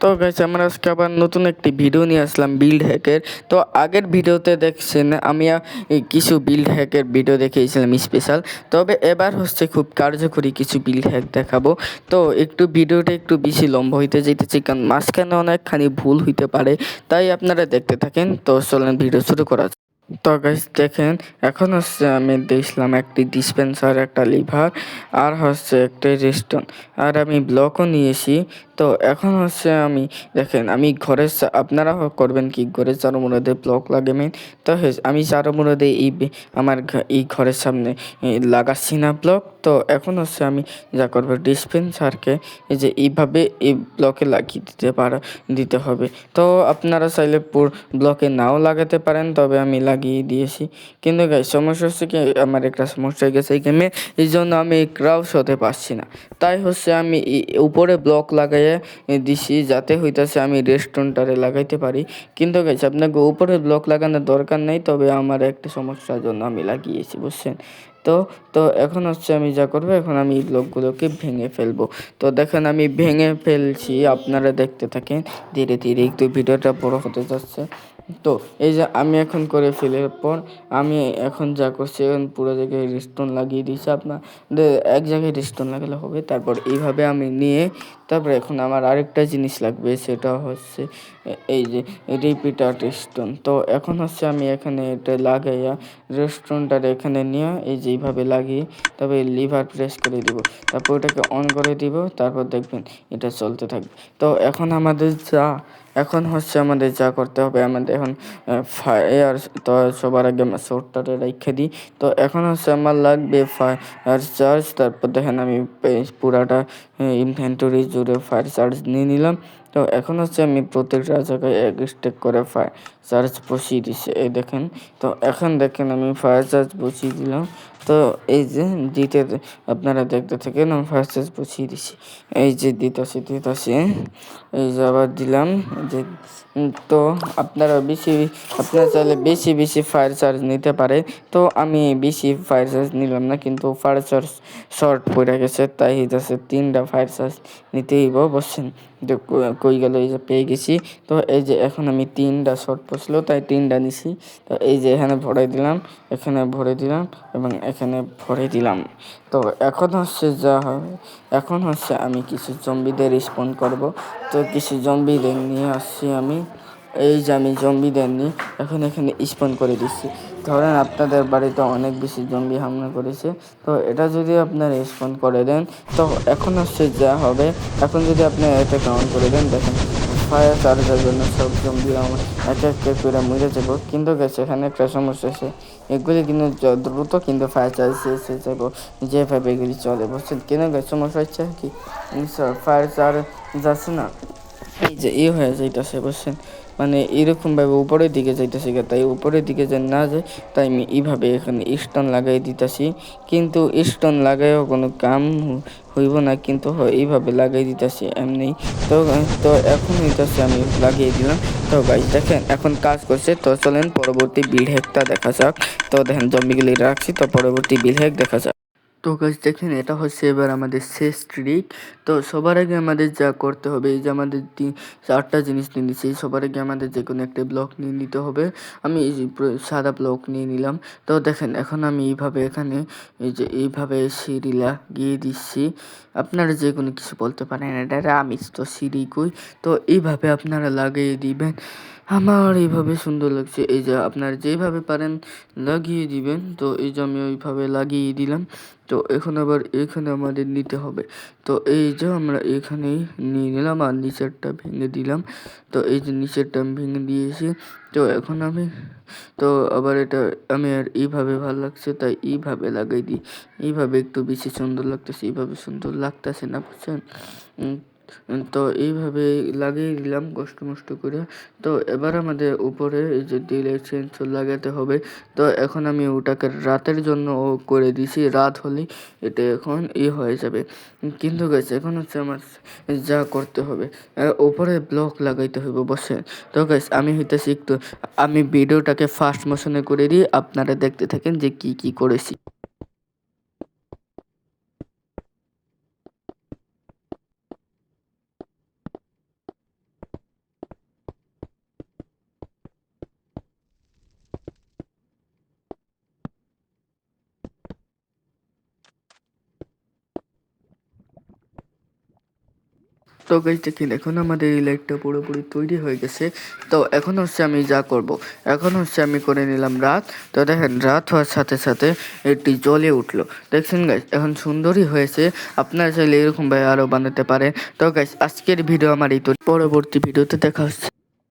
তো গাইস আমরা আজকে আবার নতুন একটি ভিডিও নিয়ে আসলাম বিল্ড হ্যাকের। তো আগের ভিডিওতে দেখছেন আমি এই কিছু বিল্ড হ্যাকের ভিডিও দেখিয়েছিলাম স্পেশাল। তবে এবার হচ্ছে খুব কার্যকরী কিছু বিল্ড হ্যাক দেখাবো। তো একটু ভিডিওটা একটু বেশি লম্বা হইতে যাইতেছে, কারণ মাঝখানে অনেকখানি ভুল হইতে পারে, তাই আপনারা দেখতে থাকেন। তো চলেন ভিডিও শুরু করা যাক। তো গাইস দেখেন, এখন হচ্ছে আমি দিয়েছিলাম একটি ডিসপেন্সার, একটা লিভার, আর হচ্ছে একটা রেস্টন, আর আমি ব্লকও নিয়েছি। তো এখন হচ্ছে আমি দেখেন আমি আপনারা করবেন কি, ঘরের চারমুড়াতে ব্লক লাগাবেন। তো আমি চারমুড়াতে আমার এই ঘরের সামনে লাগাচ্ছি না ব্লক। তো এখন হচ্ছে আমি যা করবো, ডিসপেন্সারকে এই যে এইভাবে এই ব্লকে লাগিয়ে দিতে হবে। তো আপনারা চাইলে ব্লকে নাও লাগাতে পারেন, তবে আমি লাগিয়ে দিয়েছি। কিন্তু গাইস সমস্যা হচ্ছে কি, আমার একটা সমস্যা হয়ে গেছে এই গেমে, এই জন্য আমি ক্রাউস হতে পারছি না। তাই হচ্ছে আমি উপরে ব্লক লাগাইয়ে দিছি, যাতে হইতাছে আমি রেস্টুরেন্টারে লাগাইতে পারি। কিন্তু গাইস আপনাকে উপরে ব্লক লাগানোর দরকার নেই, তবে আমার একটা সমস্যার জন্য আমি লাগিয়েছি, বুঝছেন। তো তো এখন হচ্ছে আমি যা করবো, এখন আমি এই ব্লকগুলোকে ভেঙে ফেলবো। তো দেখেন আমি ভেঙে ফেলছি, আপনারা দেখতে থাকেন ধীরে ধীরে, একটু ভিডিওটা বড় হতে যাচ্ছে। তো এই যে আমি এখন করে ফেলার পর আমি এখন যা করছি, এখন পুরো জায়গায় রিস্টোন লাগিয়ে দিয়েছি। আপনাদের এক জায়গায় রিস্টোন লাগালে হবে। তারপর এইভাবে আমি নিয়ে, তারপরে এখন আমার আরেকটা জিনিস লাগবে, সেটা হচ্ছে এই যে রিপিটার রিস্টোন। তো এখন হচ্ছে আমি এখানে এটা লাগাইয়া রেস্টুরেন্টটা এখানে নিয়ে এই যে এইভাবে লাগিয়ে, তবে লিভার প্রেস করে দিব, তারপর ওটাকে অন করে দিব, তারপর দেখবেন এটা চলতে থাকবে। তো এখন হচ্ছে আমাদের যা করতে হবে, আমাদের এখন ফায়ার, তো সবার আগে আমরা শর্টটারে রেখে দিই। তো এখন হচ্ছে আমার লাগবে ফায়ার চার্জ। তারপর দেখেন আমি পুরাটা ইনভেন্টরি জুড়ে ফায়ার চার্জ নিয়ে নিলাম। তো এখন হচ্ছে আমি প্রত্যেকটা জায়গায় এক স্টেক করে ফায়ার চার্জ বসিয়ে দিচ্ছি, এই দেখেন। তো এখন দেখেন আমি ফায়ার চার্জ বসিয়ে দিলাম। তো এই যে দিতে আপনারা দেখতে থাকেন, আমি ফায়ার চার্জ বসিয়ে দিচ্ছি, এই যে দিতেছি, এই যে আবার দিলাম যে। তো আপনারা চাইলে বেশি বেশি ফায়ার চার্জ নিতে পারে। তো আমি বেশি ফায়ার চার্জ নিলাম না, কিন্তু ফায়ার চার্জ শর্ট পড়ে গেছে, তাই হইতেছে 3টা ফায়ার চার্জ নিতেই বসছেন। যে কই গেল, এই যে পেয়ে গেছি। তো এই যে এখন আমি 3টা শর্ট পড়ছিল, তাই 3টা নিছি। তো এই যে এখানে ভরে দিলাম, এখানে ভরে দিলাম, এবং এখানে ভরে দিলাম। তো এখন হচ্ছে যা হবে, এখন হচ্ছে আমি কিছু জম্বিদের রিসপন্ড করব। তো কিছু জম্বিদের নিয়ে আসছি আমি, এই যে আমি জম্বিদের নিয়ে এখন এখানে স্পন করে দিচ্ছি। ধরেন আপনাদের বাড়িতে অনেক বেশি জম্বি হামলা করেছে, তো এটা যদি আপনারা স্পন করে দেন, তো এখন হচ্ছে যা হবে, এখন যদি আপনি এটা কাউন্ট করে দেন, দেখেন ফায়ার চার্জের জন্য সব জম্বি আমার এক এক করে মরে যাবো। কিন্তু গেছে এখানে একটা সমস্যা আছে, এগুলি কিন্তু দ্রুত কিন্তু ফায়ার চার্জ এসে যাবো, যেভাবে এগুলি চলে, বুঝছেন। কেন গেছে সমস্যা হচ্ছে কি, ফায়ার চার্জ যাচ্ছে না, এই যে হয়ে যাইতেছে, বুঝছেন। মানে এরকমভাবে উপরের দিকে যাইতেছে, তাই উপরের দিকে যে না যায়, তাই আমি এইভাবে এখানে স্টোন লাগাই দিতেছি। কিন্তু স্টোন লাগাইও কোনো কাম হইব না, কিন্তু এইভাবে লাগাই দিতেছি এমনি। তো তো এখন হইতেছে আমি লাগিয়ে দিলাম। তো গাইস দেখেন এখন কাজ করছে। তো চলেন পরবর্তী বিল্ড হ্যাকটা দেখা যাক। তো দেখেন জম্বিগুলি রাখছি, তো পরবর্তী বিল্ড হ্যাক দেখা যাক। তো গাইস দেখেন, এটা হচ্ছে এবার আমাদের শেষ ট্রিক। তো সবার আগে আমাদের যা করতে হবে, এই যে আমাদের 4টা জিনিস নিয়ে নিচ্ছি, সবার আগে আমাদের যে কোনো একটা ব্লক নিয়ে নিতে হবে। আমি এই যে সাদা ব্লক নিয়ে নিলাম। তো দেখেন এখন আমি এইভাবে এখানে এই যে এইভাবে সিঁড়ি লাগিয়ে দিচ্ছি। আপনারা যে কোনো কিছু বলতে পারেন, এটা আমি তো সিঁড়ি কই। তো এইভাবে আপনারা লাগিয়ে দিবেন। আমার এইভাবে সুন্দর লাগছে, এই যে আপনারা যেভাবে পারেন লাগিয়ে দিবেন। তো এই যে আমি ওইভাবে লাগিয়ে দিলাম। তো এখন আবার এখানে আমাদের নিতে হবে। তো এই যে আমরা এখানেই নিয়ে নিলাম, আর নিচেরটা ভেঙে দিলাম। তো এই যে নিচেরটা আমি ভেঙে দিয়েছি। তো এখন আমি তো আবার এটা আমি আর এইভাবে ভালো লাগছে, তাই এইভাবে লাগাই দিই। এইভাবে একটু বেশি সুন্দর লাগতেছে, এইভাবে সুন্দর লাগতেছে না, বুঝছেন। তো এইভাবে লাগিয়ে দিলাম কষ্ট মষ্ট করে। তো এবার আমাদের উপরে এই যে ডিলাইট সেন্সর লাগাতে হবে। তো এখন আমি ওটাকে রাতের জন্য করে দিছি, রাত হলেই এটা এখন হয়ে যাবে। কিন্তু গেছে এখন হচ্ছে আমার যা করতে হবে, উপরে ব্লক লাগাইতে হবে, বসে। তো গাইস আমি হইতেছি একটু, আমি ভিডিওটাকে ফাস্ট মোশনে করে দিই, আপনারা দেখতে থাকেন যে কি কি করেছি। তো গাইস দেখেন এখন আমাদের এই লাইটটা পুরোপুরি তৈরি হয়ে গেছে। তো এখন হচ্ছে আমি যা করব, এখন হচ্ছে আমি করে নিলাম রাত। তো দেখেন রাত হওয়ার সাথে সাথে এটি জ্বলে উঠলো, দেখছেন গাইস এখন সুন্দরই হয়েছে। আপনারা চাইলে এরকম ভাবে আরো বানাতে পারেন। তো গাইস আজকের ভিডিও আমার এই তো, পরবর্তী ভিডিওতে দেখা হচ্ছে।